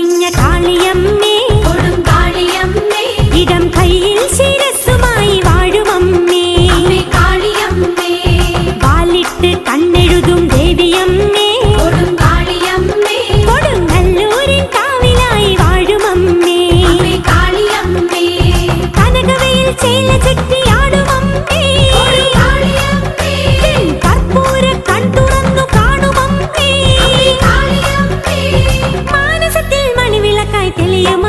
പണിഞ്ഞ കാളിയമ്മേ കൊടുങ്കാളിയമ്മേ ഇടം കയ്യിൽ ശിരസ്സുമായി വാഴുമമ്മേ കാളിയമ്മേ വാലിട്ട് കണ്ണെഴുതും ദേവിയമ്മേ കൊടുങ്കാളിയമ്മേ കൊടുങ്ങല്ലൂരിൻ കാവിലായി വാഴുമമ്മേ കാളിയമ്മേ കനകവയിൽ ചേല ചുറ്റിയാടുമമ്മേ കർപ്പൂര കൺതുറന്നു കാണുമമ്മേ മാനസത്തിൽ മണിവിളക്കായി തെളിയുമ